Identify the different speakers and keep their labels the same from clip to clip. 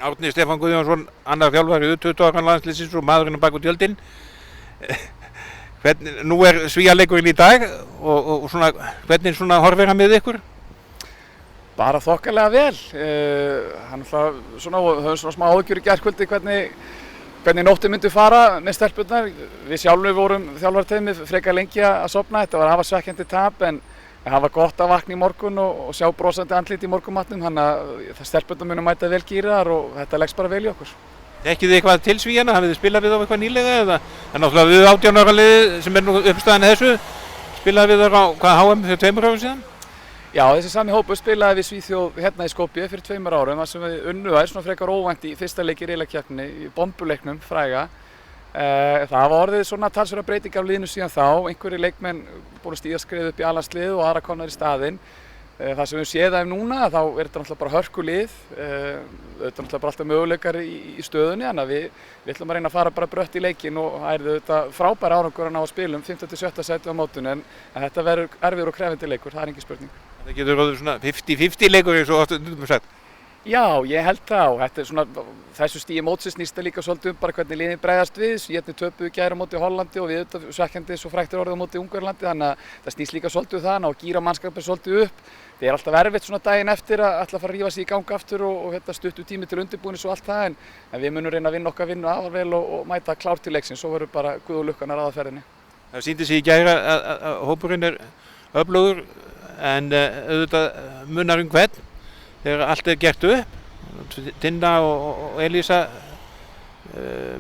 Speaker 1: Árni Stefán Guðjónsson, annar þjálfari U22 landsliðsins og maðurinn á bak við tjöldin. Nú Svíaleikurinn í dag og svona, hvernig svona horfir hann með ykkur?
Speaker 2: Bara þokkalega vel. Hann höfum svona smá áhyggjur í gærkvöldi hvernig nóttin myndi fara með stelpurnar. Við sjálfur vorum þjálfarteymið frekar lengi að sofna. Þetta var afar svekkjandi tap en það var gott að vakna í morgun og sjá brosandi andlit í morgunmatnum. Þannig að stelpurnar munu mæta vel gíraðar og þetta leggst bara vel í okkur.
Speaker 1: Þekkið þið eitthvað til Svíana? Hafið þið spilað við þá eitthvað nýlega eða? En náttúrulega við 18 ára liðið sem nú uppstæðan þessu, spilaði við þá á HM fyrir 2 árum síðan?
Speaker 2: Já, þessi sami hópur spilaði við Svíþjóð hérna í Skopje fyrir 2 árum, þar sem við unnu þær svona frekar óvænt í fyrsta leik í riðlakeppninni, í bombuleiknum fræga. Það hafa orðið svona talsverðar breytingar á liðinu síðan þá, einhverjir leikmenn búin að stíga skref upp í annarslið og aðra komnar í staðinn. Það sem við séð þeim núna, þá er þetta náttúrulega bara hörkulið, þetta er náttúrulega bara alltaf möguleikar í stöðunni, þannig að við ætlum að reyna að fara bara brött í leikinn og það er þetta frábær árangur að ná að spila 5. til 7. sæti á mótinu en þetta verður erfiður og krefjandi leikur, það er engin spurning.
Speaker 1: Það getur verið svona 50-50 leikur eins og oft sagt.
Speaker 2: Já, ég held það og þetta er svona, þessu stigi mótsins snýst það líka svolítið bara hvernig liðin bregðast við. Svíarnir töpuðu í gær á móti Hollandi og við auðvitað svekkjandi svo frægt orðið á móti Ungverjalandi þannig að það snýst líka svolítið það og gíra mannskapinn svolítið upp. Það er alltaf erfitt svona daginn eftir að ætla að fara að rífa sig í gang aftur og stuttur tími til undirbúnings og allt það en við munum reyna að vinna okkar vinnu afar vel og mæta klár til leiksins, svo verður bara guð og lukkan að ráða ferðinni.
Speaker 1: Það sýndi sig í gær að hópurinn er öflugur en auðvitað munar hvern. Þegar allt er gert upp, Tinna og Elísa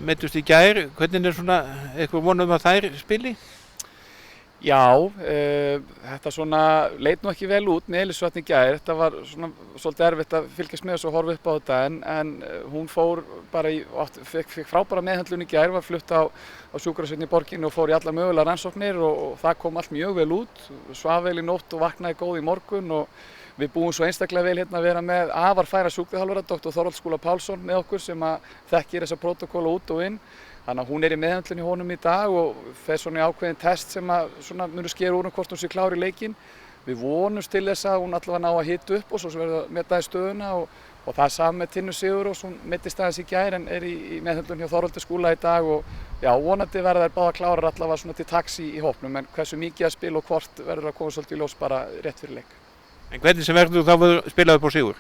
Speaker 1: meiddust í gær, hvernig er svona eitthvað von að þær spili?
Speaker 2: Já, þetta svona leit nú ekki vel út með Elísu í gær, þetta var svona svolítið erfitt að fylgjast með þessu og horfa upp á þetta en hún fór bara fikk frábæra meðhöndlun í gær, var flutt á sjúkrahúsinu í borginni og fór í allar mögulegar rannsóknir og það kom allt mjög vel út, svaf vel í nótt og vaknaði góð í morgun og við búum svo einstaklega vel hérna að vera með afar færa sjúkraþjálfara, Dr. Þorvald Skúla Pálsson með okkur sem að þekkir þessa prótókolla út og inn. Þannig að hún er í meðhöndlun í honum í dag og fer svona í ákveðin test sem að svona munu skera úr hvort hún sé klár í leikinn. Við vonumst til þess að hún allavega ná að hita upp og svo verður að meta í stöðuna og það er saman með Tinnu Sigurós, hún meiddist aðeins í gær en er í meðhöndlun hjá Þorvaldi Skúla í dag og já, vonandi verða þær báðar klárar allavega svona til taks í hópnum en hversu mikið að spila og hvort verður að koma svolítið í ljós bara rétt fyrir leik.
Speaker 1: En hvernig sem verður þá spilað upp á sigur?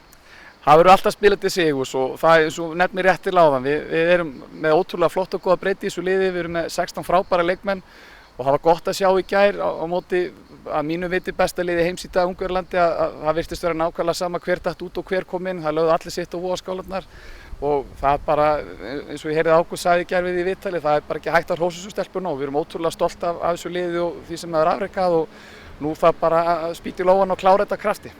Speaker 2: Það verður alltaf spilað til sigurs og það er eins og nefnir rétt til áðan. Við erum með ótrúlega flott og góða breyti í þessu liði, við erum með 16 frábæra leikmenn og það var gott að sjá í gær á móti að mínu viti besta liði heims í dag Ungverjalandi að það virtist vera nákvæmlega sama hver datt út og hver kom inn, það lögðu allir sitt á vogarskálarnar og það er bara, eins og ég heyrði Ágúst sagði í gær við í viðtali, það er bara ekki hægt að hrósa þessum stelpum og við erum ótrúlega stolt af þessu liði og því sem það er afrekað og nú það bara að spýta í lófana og klára þetta krafti.